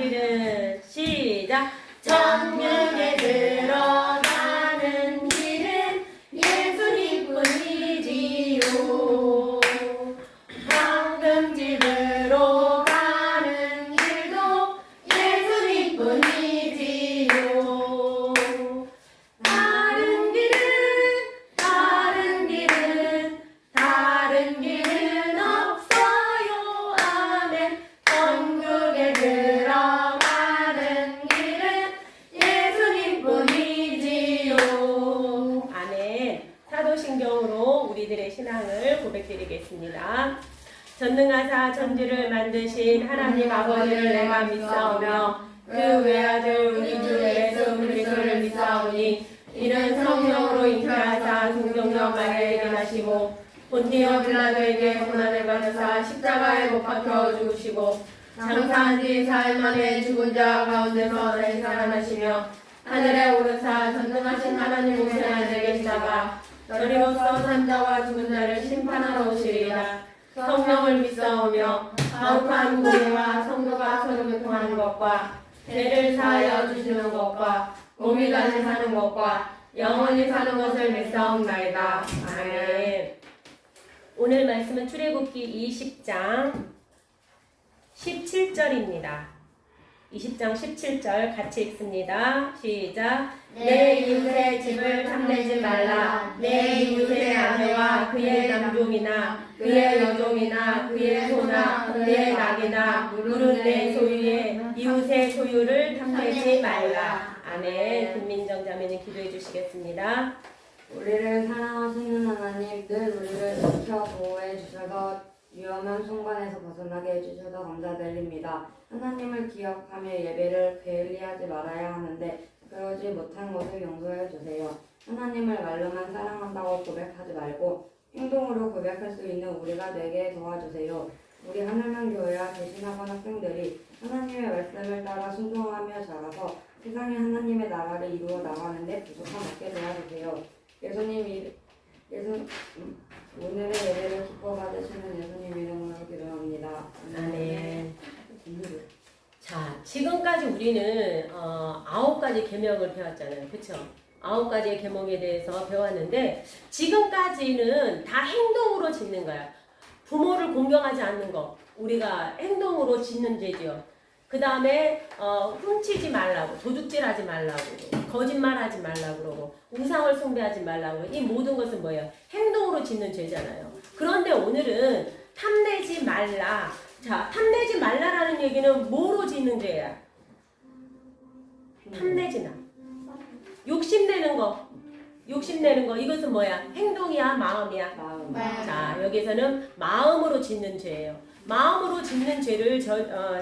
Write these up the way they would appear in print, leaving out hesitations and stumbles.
길은 시작. 천국에 들어가는 길은 예수님뿐이지요. 황금집으로 가는 길도 예수님뿐이지요. 다른 길은 없어요. 아멘. 천국에 들어가는 길은 예수님뿐이지요. 아멘. 사도신경으로 우리들의 신앙을 고백드리겠습니다. 전능하사 천지를 만드신 하나님 아버지를 내가 믿사오며 그 외아들 우리 주 예수 그리스도를 믿사오니 이는 성령으로 잉태하사 동정녀 마리아에게 나시고 본디오 빌라도에게 고난을 받으사 십자가에 못 박혀 죽으시고 장사한 지 사흘 만에 죽은 자 가운데서 다시 살아나시며 하늘에 오르사 전능하신 하나님 우편에 계시다가 저리로서 산자와 죽은 자를 심판하러 오시리이다. 성령을 믿사오며 거룩한 공예와 성도가 서로 교통하는 것과 죄를 사하여 주시는 것과 몸이 다시 사는 것과 영원히 사는 것을 믿사옵나이다. 아멘. 오늘 말씀은 출애굽기 20장 17절입니다. 20장 17절 같이 읽습니다. 시작. 내 이웃의 집을 탐내지 말라. 내 이웃의 아내와 그의 남종이나 그의 여종이나 그의 소나 그의 낙이나 물은 내 소유의 이웃의 소유를 탐내지 말라. 아멘. 김민정 자매님 기도해 주시겠습니다. 우리를 사랑하시는 하나님, 늘 우리를 지켜 보호해 주셔서 위험한 순간에서 벗어나게 해주셔서 감사드립니다. 하나님을 기억하며 예배를 게을리하지 말아야 하는데 그러지 못한 것을 용서해 주세요. 하나님을 말로만 사랑한다고 고백하지 말고 행동으로 고백할 수 있는 우리가 되게 도와주세요. 우리 하늘만 교회와 대신학원 학생들이 하나님의 말씀을 따라 순종하며 자라서 세상에 하나님의 나라를 이루어 나가는데 부족함 없게 도와주세요. 오늘의 예배를 기뻐 받으시는 예수님 이름으로 기도합니다. 아멘. 자, 지금까지 우리는 9가지 계명을 배웠잖아요. 그쵸? 9가지의 계명에 대해서 배웠는데 지금까지는 다 행동으로 짓는 거야. 부모를 공경하지 않는 거 우리가 행동으로 짓는 죄죠. 그 다음에 훔치지 말라고, 도둑질하지 말라고, 거짓말하지 말라고 그러고 우상을 숭배하지 말라고. 이 모든 것은 뭐예요? 행동으로 짓는 죄잖아요. 그런데 오늘은 탐내지 말라. 자, 탐내지 말라라는 얘기는 뭐로 짓는 죄야? 탐내지 마. 욕심내는 거. 이것은 뭐야? 행동이야, 마음이야? 마음. 자, 여기서는 마음으로 짓는 죄예요. 마음으로 짓는 죄를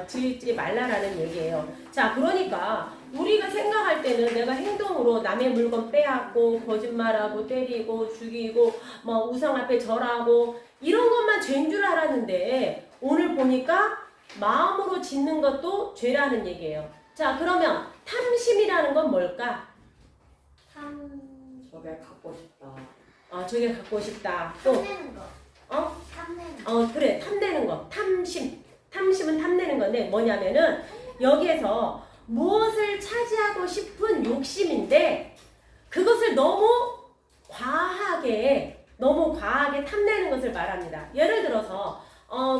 짓지 말라라는 얘기예요. 자, 그러니까 우리가 생각할 때는 내가 행동으로 남의 물건 빼앗고 거짓말하고 때리고 죽이고 뭐 우상 앞에 절하고 이런 것만 죄인 줄 알았는데 오늘 보니까 마음으로 짓는 것도 죄라는 얘기예요. 자, 그러면 탐심이라는 건 뭘까? 저게 갖고 싶다. 저게 갖고 싶다. 또 탐내는 거. 탐내는 거. 그래. 탐내는 거. 탐심. 탐심은 탐내는 건데 뭐냐면은 여기에서 무엇을 차지하고 싶은 욕심인데 그것을 너무 과하게 탐내는 것을 말합니다. 예를 들어서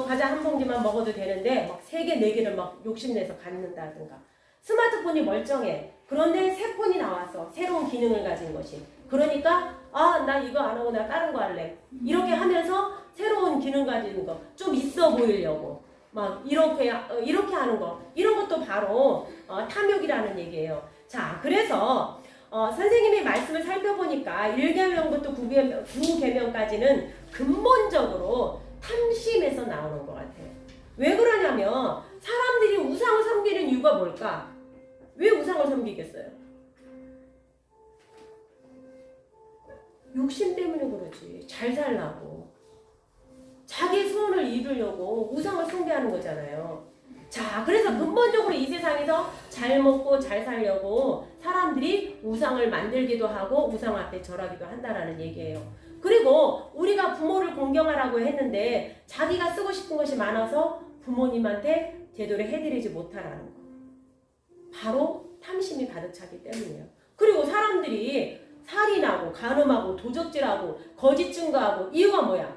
과자 한 봉지만 먹어도 되는데 막 3개, 4개를 막 욕심내서 갖는다든가. 스마트폰이 멀쩡해. 그런데 새 폰이 나왔어. 새로운 기능을 가진 것이. 그러니까 나 이거 안 하고 나 다른 거 할래. 이렇게 하면서 새로운 기능 가진 거 좀 있어 보이려고 막 이렇게 하는 거, 이런 것도 바로 탐욕이라는 얘기예요. 자, 그래서 선생님이 말씀을 살펴보니까 1계명부터 9계명까지는 근본적으로 탐심에서 나오는 것 같아요. 왜 그러냐면 사람들이 우상을 섬기는 이유가 뭘까? 왜 우상을 섬기겠어요? 욕심 때문에 그러지. 잘 살라고. 자기 소원을 이루려고 우상을 숭배하는 거잖아요. 자, 그래서 근본적으로 이 세상에서 잘 먹고 잘 살려고 사람들이 우상을 만들기도 하고 우상 앞에 절하기도 한다라는 얘기예요. 그리고 우리가 부모를 공경하라고 했는데 자기가 쓰고 싶은 것이 많아서 부모님한테 제대로 해드리지 못하라는 거. 바로 탐심이 가득 차기 때문이에요. 그리고 사람들이 살인하고 간음하고 도적질하고 거짓 증거하고 이유가 뭐야?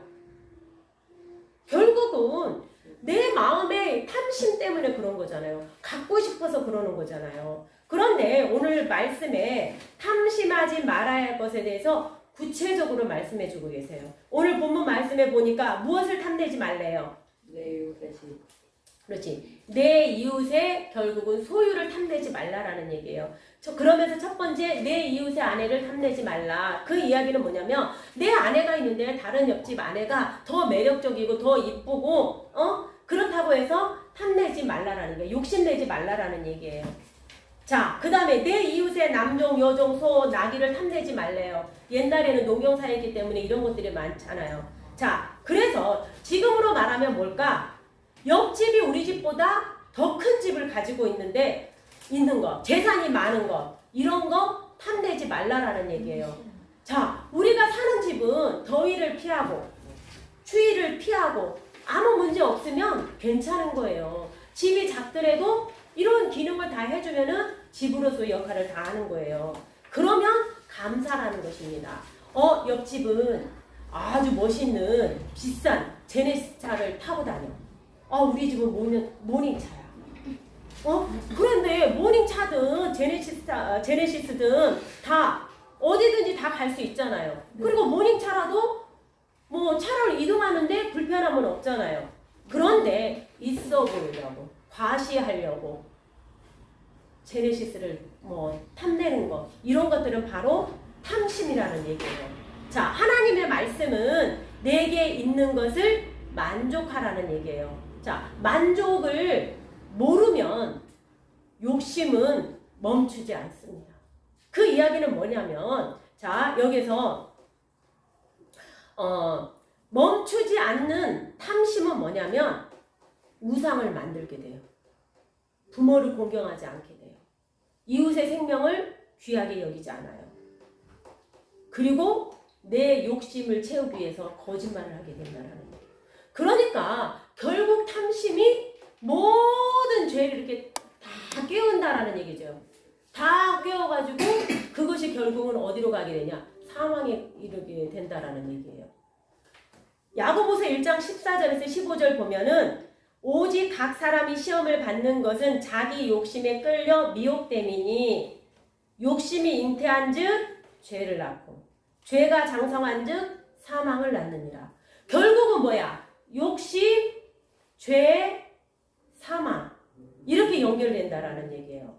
결국은 내 마음의 탐심 때문에 그런 거잖아요. 갖고 싶어서 그러는 거잖아요. 그런데 오늘 말씀에 탐심하지 말아야 할 것에 대해서 구체적으로 말씀해 주고 계세요. 오늘 본문 말씀에 보니까 무엇을 탐내지 말래요? 내 이웃의 집. 그렇지. 내 이웃의 결국은 소유를 탐내지 말라라는 얘기예요. 그러면서 첫 번째, 내 이웃의 아내를 탐내지 말라. 그 이야기는 뭐냐면 내 아내가 있는데 다른 옆집 아내가 더 매력적이고 더 이쁘고 그렇다고 해서 탐내지 말라라는 거예요. 욕심내지 말라라는 얘기예요. 자, 그 다음에 내 이웃의 남종, 여종, 소, 나귀를 탐내지 말래요. 옛날에는 농경사였기 때문에 이런 것들이 많잖아요. 자, 그래서 지금으로 말하면 뭘까? 옆집이 우리 집보다 더 큰 집을 가지고 있는 거, 재산이 많은 거, 이런 거 탐내지 말라라는 얘기예요. 자, 우리가 사는 집은 더위를 피하고 추위를 피하고 아무 문제 없으면 괜찮은 거예요. 집이 작더라도 이런 기능을 다 해주면은 집으로서 역할을 다 하는 거예요. 그러면 감사라는 것입니다. 옆집은 아주 멋있는 비싼 제네시스차를 타고 다녀. 우리 집은 모닝차야. 그런데 모닝차든 제네시스든 다 어디든지 다 갈 수 있잖아요. 그리고 모닝차라도 뭐 차를 이동하는데 불편함은 없잖아요. 그런데 있어 보이려고 과시하려고 제네시스를 탐내는 것, 이런 것들은 바로 탐심이라는 얘기예요. 자, 하나님의 말씀은 내게 있는 것을 만족하라는 얘기예요. 자, 만족을 모르면 욕심은 멈추지 않습니다. 그 이야기는 뭐냐면, 자, 여기서 멈추지 않는 탐심은 뭐냐면 우상을 만들게 돼요. 부모를 공경하지 않게 돼요. 이웃의 생명을 귀하게 여기지 않아요. 그리고 내 욕심을 채우기 위해서 거짓말을 하게 된다는 거예요. 그러니까 결국 탐심이 모든 죄를 이렇게 다 깨운다라는 얘기죠. 다 깨워가지고 그것이 결국은 어디로 가게 되냐? 사망에 이르게 된다라는 얘기예요. 야고보서 1장 14절에서 15절 보면은 오직 각 사람이 시험을 받는 것은 자기 욕심에 끌려 미혹됨이니 욕심이 잉태한 즉 죄를 낳고 죄가 장성한 즉 사망을 낳느니라. 결국은 뭐야? 욕심, 죄, 사망, 이렇게 연결된다라는 얘기예요.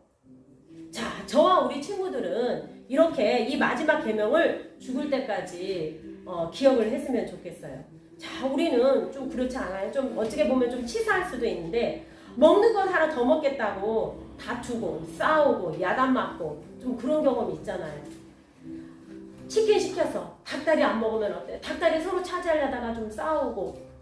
자, 저와 우리 친구들은 이렇게 이 마지막 계명을 죽을 때까지 기억을 했으면 좋겠어요. 자, 우리는 좀 그렇지 않아요? 좀 어떻게 보면 좀 치사할 수도 있는데 먹는 것 하나 더 먹겠다고 다투고 싸우고 야단 맞고 좀 그런 경험이 있잖아요. 치킨 시켜서 닭다리 안 먹으면 어때? 닭다리 서로 차지하려다가 좀 싸우고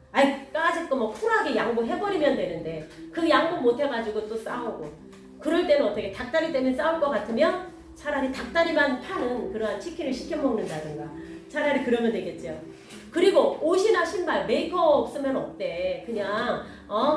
까짓 거 쿨하게 양보해버리면 되는데 그 양보 못해가지고 또 싸우고 그럴 때는 어떻게? 닭다리 때문에 싸울 것 같으면 차라리 닭다리만 파는 그러한 치킨을 시켜 먹는다든가 차라리 그러면 되겠죠. 그리고 옷이나 신발, 메이크업 없으면 어때? 그냥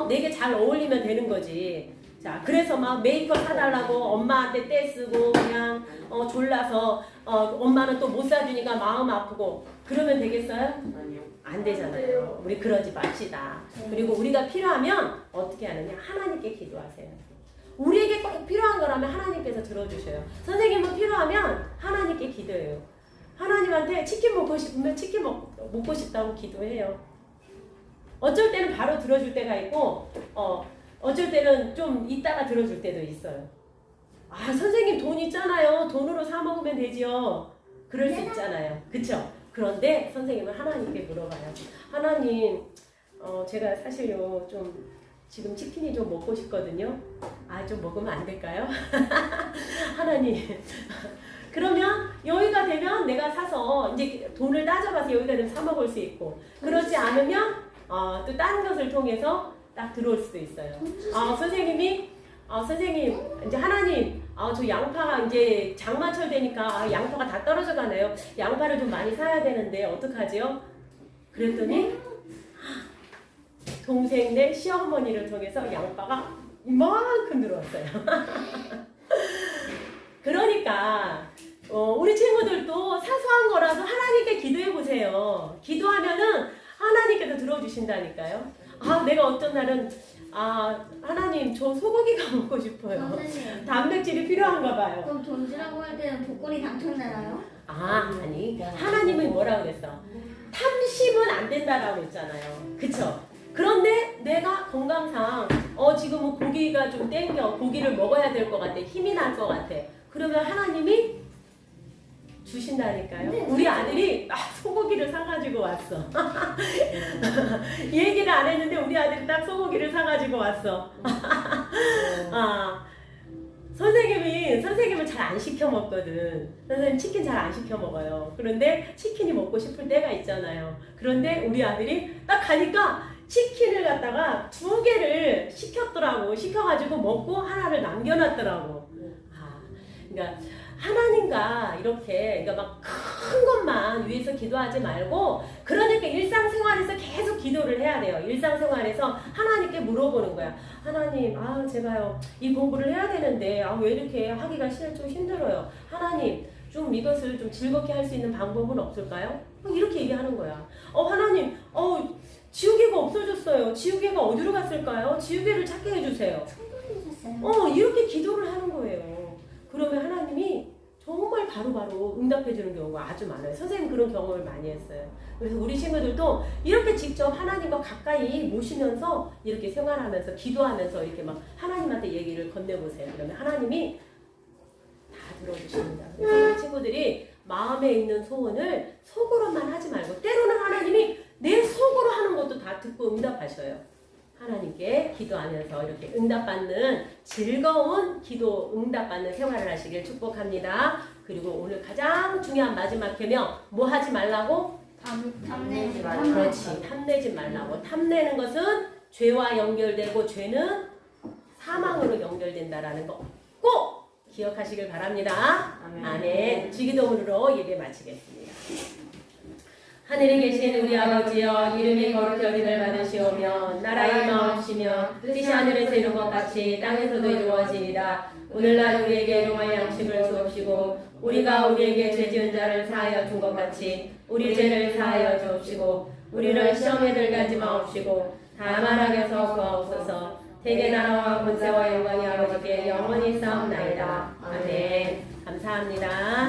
내게 잘 어울리면 되는 거지. 자, 그래서 막 메이크업 사달라고 엄마한테 떼쓰고 그냥 졸라서 엄마는 또 못 사주니까 마음 아프고 그러면 되겠어요? 아니요. 안 되잖아요. 우리 그러지 맙시다. 그리고 우리가 필요하면 어떻게 하느냐? 하나님께 기도하세요. 우리에게 꼭 필요한 거라면 하나님께서 들어주셔요. 선생님은 필요하면 하나님께 기도해요. 하나님한테 치킨 먹고 싶으면 치킨 먹고 싶다고 기도해요. 어쩔 때는 바로 들어줄 때가 있고 어쩔 때는 좀 이따가 들어줄 때도 있어요. 선생님 돈 있잖아요. 돈으로 사 먹으면 되지요. 그럴 수 있잖아요. 그쵸? 그런데 선생님은 하나님께 물어봐요. 하나님, 제가 사실요 좀 지금 치킨이 좀 먹고 싶거든요. 좀 먹으면 안 될까요? 하나님, 그러면 여유가 되면 내가 사서 이제 돈을 따져봐서 여유가 되면 사 먹을 수 있고 그렇지 않으면 또 다른 것을 통해서 딱 들어올 수도 있어요. 선생님 이제 하나님 저 양파가 이제 장마철 되니까 양파가 다 떨어져 가네요. 양파를 좀 많이 사야 되는데 어떡하지요? 그랬더니 동생네 시어머니를 통해서 양파가 이만큼 들어왔어요. 그러니까 우리 친구들도 사소한 거라도 하나님께 기도해 보세요. 기도하면은 하나님께서 들어주신다니까요. 아, 내가 어떤 날은 하나님 저 소고기가 먹고 싶어요. 선생님. 단백질이 필요한가 봐요. 그럼 돈지라고 할 때는 복권이 당첨되나요? 아니 하나님은 뭐라고 그랬어? 탐심은 안 된다라고 했잖아요. 그쵸? 그런데 내가 건강상 지금 뭐 고기가 좀 땡겨 고기를 먹어야 될 것 같아. 힘이 날 것 같아. 그러면 하나님이 주신다니까요. 우리 아들이 소고기를 사가지고 왔어. 얘기를 안 했는데 우리 아들이 딱 소고기를 사가지고 왔어. 선생님은 잘 안 시켜 먹거든. 선생님 치킨 잘 안 시켜 먹어요. 그런데 치킨이 먹고 싶을 때가 있잖아요. 그런데 우리 아들이 딱 가니까 치킨을 갖다가 2개를 시켰더라고. 시켜가지고 먹고 하나를 남겨놨더라고. 그러니까 하나님과 이렇게 그러니까 막 큰 것만 위해서 기도하지 말고 그러니까 일상생활에서 계속 기도를 해야 돼요. 일상생활에서 하나님께 물어보는 거야. 하나님, 제가요 이 공부를 해야 되는데 왜 이렇게 하기가 좀 힘들어요. 하나님, 좀 이것을 좀 즐겁게 할 수 있는 방법은 없을까요? 이렇게 얘기하는 거야. 하나님, 지우개가 없어졌어요. 지우개가 어디로 갔을까요? 지우개를 찾게 해주세요. 충분히 이렇게 기도를 하는 거예요. 그러면 하나님이 정말 바로바로 응답해 주는 경우가 아주 많아요. 선생님 그런 경험을 많이 했어요. 그래서 우리 친구들도 이렇게 직접 하나님과 가까이 모시면서 이렇게 생활하면서 기도하면서 이렇게 막 하나님한테 얘기를 건네보세요. 그러면 하나님이 다 들어주십니다. 그래서 우리 친구들이 마음에 있는 소원을 속으로만 하지 말고 때로는 하나님이 내 속으로 하는 것도 다 듣고 응답하셔요. 하나님께 기도하면서 이렇게 응답받는 즐거운 기도 응답받는 생활을 하시길 축복합니다. 그리고 오늘 가장 중요한 마지막 계명 뭐 하지 말라고? 탐내지 그렇지. 탐내지 말라고. 탐내는 것은 죄와 연결되고 죄는 사망으로 연결된다라는 거 꼭 기억하시길 바랍니다. 아멘. 주기도문으로 예배 마치겠습니다. 하늘에 계신 우리 아버지여 이름이 거룩히 여김을 받으시오며 나라의 마옵시며 뜻이 하늘에서 이룬 것 같이 땅에서도 이루어지이다. 오늘날 우리에게 일용할 양식을 주옵시고 우리가 우리에게 죄 지은 자를 사하여 준 것 같이 우리 죄를 사하여 주옵시고 우리를 시험에 들게 하지 마옵시고 다만 악에서 구하옵소서. 대개 나라와 권세와 영광이 아버지께 영원히 싸움나이다. 아멘. 감사합니다.